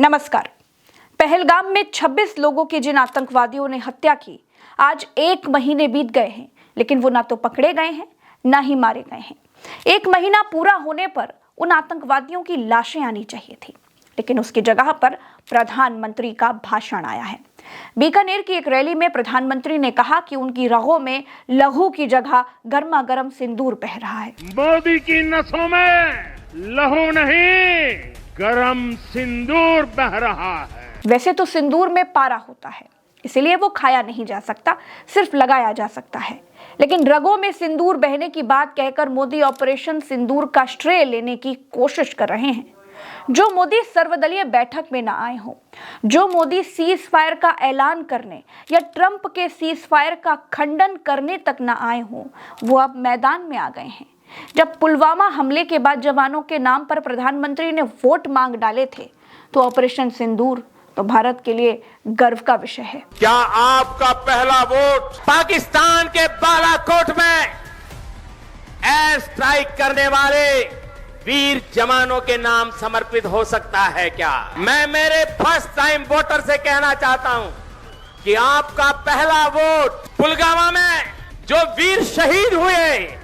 नमस्कार। पहलगाम में 26 लोगों की जिन आतंकवादियों ने हत्या की, आज 1 महीने बीत गए हैं, लेकिन वो ना तो पकड़े गए हैं, ना ही मारे गए हैं। 1 महीना पूरा होने पर उन आतंकवादियों की लाशें आनी चाहिए थी, लेकिन उसकी जगह पर प्रधानमंत्री का भाषण आया है। बीकानेर की एक रैली में प्रधानमंत्री ने कहा कि उनकी रगों में लहू की जगह गर्मा गर्म सिंदूर बह रहा है। मोदी की नसों में लहू नहीं, गरम सिंदूर बह रहा है। वैसे तो सिंदूर में पारा होता है, इसलिए वो खाया नहीं जा सकता, सिर्फ लगाया जा सकता है। लेकिन रगों में सिंदूर बहने की बात कहकर मोदी ऑपरेशन सिंदूर का श्रेय लेने की कोशिश कर रहे हैं। जो मोदी सर्वदलीय बैठक में ना आए हो, जो मोदी सीज फायर का ऐलान करने या ट्रंप के सीज फायर का खंडन करने तक ना आए हो, वो अब मैदान में आ गए हैं। जब पुलवामा हमले के बाद जवानों के नाम पर प्रधानमंत्री ने वोट मांग डाले थे, तो ऑपरेशन सिंदूर तो भारत के लिए गर्व का विषय है। क्या आपका पहला वोट पाकिस्तान के बालाकोट में एयर स्ट्राइक करने वाले वीर जवानों के नाम समर्पित हो सकता है क्या? मैं मेरे फर्स्ट टाइम वोटर से कहना चाहता हूं कि आपका पहला वोट पुलवामा में जो वीर शहीद हुए,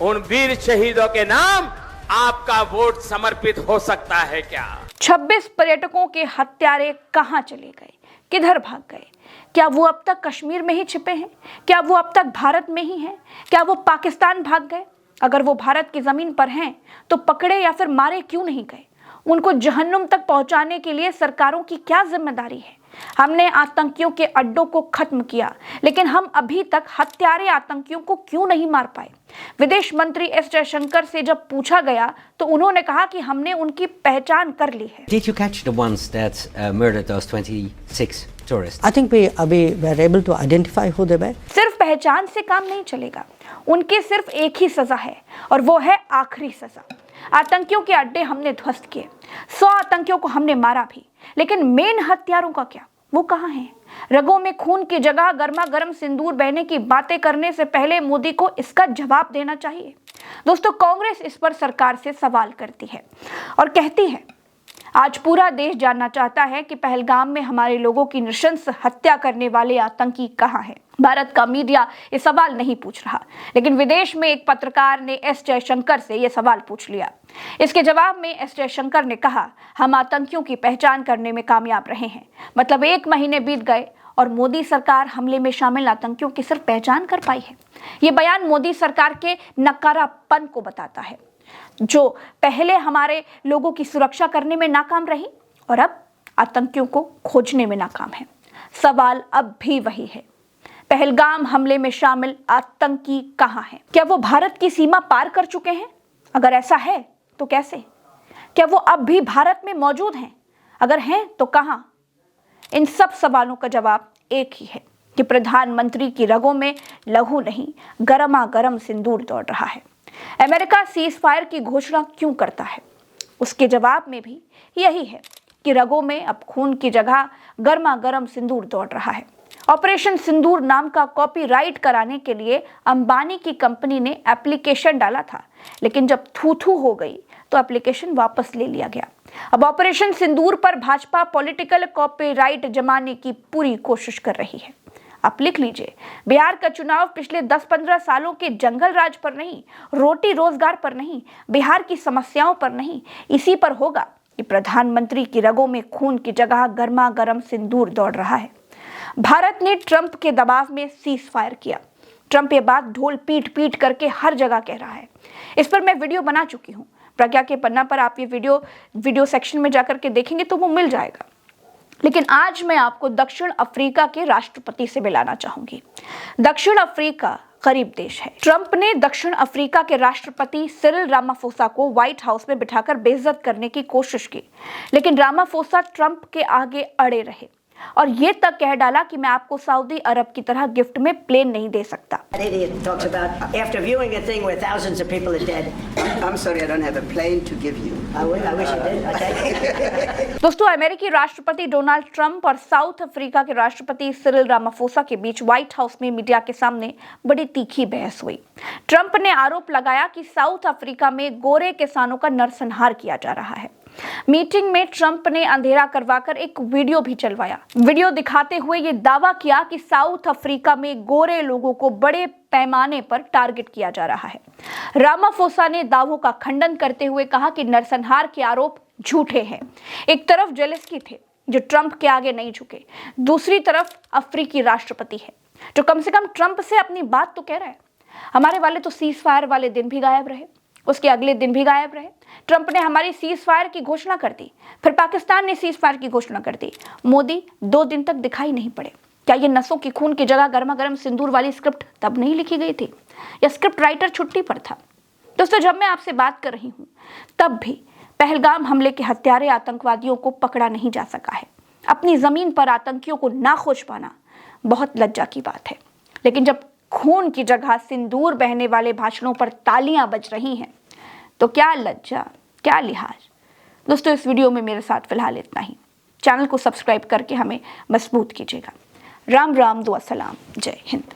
उन वीर शहीदों के नाम आपका वोट समर्पित हो सकता है क्या? 26 पर्यटकों के हत्यारे कहां चले गए, किधर भाग गए? क्या वो अब तक कश्मीर में ही छिपे हैं? क्या वो अब तक भारत में ही हैं? क्या वो पाकिस्तान भाग गए? अगर वो भारत की जमीन पर हैं, तो पकड़े या फिर मारे क्यों नहीं गए? उनको जहन्नुम तक पहुंचाने के लिए सरकारों की क्या जिम्मेदारी है? हमने आतंकियों के अड्डों को खत्म किया, लेकिन हम अभी तक हत्यारे आतंकियों को क्यों नहीं मार पाए? विदेश मंत्री एस जयशंकर से जब पूछा गया, तो उन्होंने कहा कि हमने उनकी पहचान कर ली है। Did you catch the ones that murdered those 26 tourists? I think we were able to identify who they were. सिर्फ पहचान से काम नहीं चलेगा, उनकी सिर्फ एक ही सजा है, और वो है आखिरी सजा। आतंकियों के अड्डे हमने ध्वस्त किए, 100 आतंकियों को हमने मारा भी, लेकिन मेन हत्यारों का क्या? वो कहाँ हैं? रगों में खून की जगह गर्मा गर्म सिंदूर बहने की बातें करने से पहले मोदी को इसका जवाब देना चाहिए। दोस्तों, कांग्रेस इस पर सरकार से सवाल करती है और कहती है, आज पूरा देश जानना चाहता है कि पहलगाम में हमारे लोगों की नृशंस हत्या करने वाले आतंकी कहाँ हैं। भारत का मीडिया ये सवाल नहीं पूछ रहा, लेकिन विदेश में एक पत्रकार ने एस जयशंकर से ये सवाल पूछ लिया। इसके जवाब में एस जयशंकर ने कहा, हम आतंकियों की पहचान करने में कामयाब रहे हैं। मतलब 1 महीने बीत गए और मोदी सरकार हमले में शामिल आतंकियों की सिर्फ पहचान कर पाई है। ये बयान मोदी सरकार के नकारापन को बताता है, जो पहले हमारे लोगों की सुरक्षा करने में नाकाम रही और अब आतंकियों को खोजने में नाकाम है। सवाल अब भी वही है, पहलगाम हमले में शामिल आतंकी कहां हैं? क्या वो भारत की सीमा पार कर चुके हैं? अगर ऐसा है तो कैसे? क्या वो अब भी भारत में मौजूद हैं? अगर हैं तो कहां? इन सब सवालों का जवाब एक ही है कि प्रधानमंत्री की रगों में लहू नहीं, गर्मा गर्म सिंदूर दौड़ रहा है। अमेरिका सीज फायर की घोषणा क्यों करता है? उसके जवाब में भी यही है कि रगों में अब खून की जगह गर्मा गर्म सिंदूर दौड़ रहा है। ऑपरेशन सिंदूर नाम का कॉपीराइट कराने के लिए अंबानी की कंपनी ने एप्लीकेशन डाला था, लेकिन जब थू-थू हो गई तो एप्लीकेशन वापस ले लिया गया। अब ऑपरेशन सिंदूर पर भाजपा पॉलिटिकल कॉपीराइट जमाने की पूरी कोशिश कर रही है। आप लिख लीजिए, बिहार का चुनाव पिछले 10-15 सालों के जंगल राज पर नहीं, रोटी रोजगार पर नहीं, बिहार की समस्याओं पर नहीं, इसी पर होगा कि प्रधानमंत्री की रगों में खून की जगह गर्मा गर्म सिंदूर दौड़ रहा है। भारत ने ट्रंप के दबाव में सीज फायर किया। ट्रंप ये बात ढोल पीट पीट करके हर जगह कह रहा है। इस पर मैं वीडियो बना चुकी हूँ, प्रज्ञा के पन्ना पर आप ये वीडियो सेक्शन में जाकर के देखेंगे तो वो मिल जाएगा। लेकिन आज मैं आपको दक्षिण अफ्रीका के राष्ट्रपति से मिलाना चाहूंगी। दक्षिण अफ्रीका गरीब देश है। ट्रंप ने दक्षिण अफ्रीका के राष्ट्रपति सिरिल रामाफोसा को व्हाइट हाउस में बिठाकर बेइज्जत करने की कोशिश की, लेकिन रामाफोसा ट्रंप के आगे अड़े रहे और ये तक कह डाला कि मैं आपको सऊदी अरब की तरह गिफ्ट में प्लेन नहीं दे सकता। After viewing a thing where thousands of people are dead. I'm sorry, I don't have a plane to give you. I wish you did. Okay. दोस्तों, अमेरिकी राष्ट्रपति डोनाल्ड ट्रंप और साउथ अफ्रीका के राष्ट्रपति Cyril Ramaphosa के बीच white house में media के सामने बड़ी तीखी बहस हुई। ट्रंप ने आरोप लगाया कि साउथ अफ्रीका में गोरे किसानों का नरसंहार किया जा रहा है। मीटिंग में ट्रंप ने अंधेरा करवाकर एक वीडियो भी चलवाया। वीडियो दिखाते हुए ये दावा किया कि साउथ अफ्रीका में गोरे लोगों को बड़े पैमाने पर टारगेट किया जा रहा है। रामाफोसा ने दावों का खंडन करते हुए कहा कि नरसंहार के आरोप झूठे हैं। एक तरफ जेलेंस्की थे जो ट्रंप के आगे नहीं झुके, दूसरी तरफ अफ्रीकी राष्ट्रपति है जो कम से कम ट्रंप से अपनी बात तो कह रहा है। हमारे वाले तो सीज फायर वाले दिन भी गायब रहे, उसके अगले दिन भी गायब रहे। ट्रंप ने हमारी सीज फायर की घोषणा कर दी, फिर पाकिस्तान ने सीज फायर की घोषणा कर दी। मोदी 2 दिन तक दिखाई नहीं पड़े। क्या ये नसों की खून की जगह गर्मा गर्म सिंदूर वाली स्क्रिप्ट तब नहीं लिखी गई थी, या स्क्रिप्ट राइटर छुट्टी पर था? दोस्तों, जब मैं आपसे बात कर रही हूं तब भी पहलगाम हमले के हत्यारे आतंकवादियों को पकड़ा नहीं जा सका है। अपनी जमीन पर आतंकियों को ना खोज पाना बहुत लज्जा की बात है। लेकिन जब खून की जगह सिंदूर बहने वाले भाषणों पर तालियां बज रही हैं तो क्या लज्जा, क्या लिहाज। दोस्तों, इस वीडियो में मेरे साथ फिलहाल इतना ही। चैनल को सब्सक्राइब करके हमें मजबूत कीजिएगा। राम राम, दुआ सलाम, जय हिंद।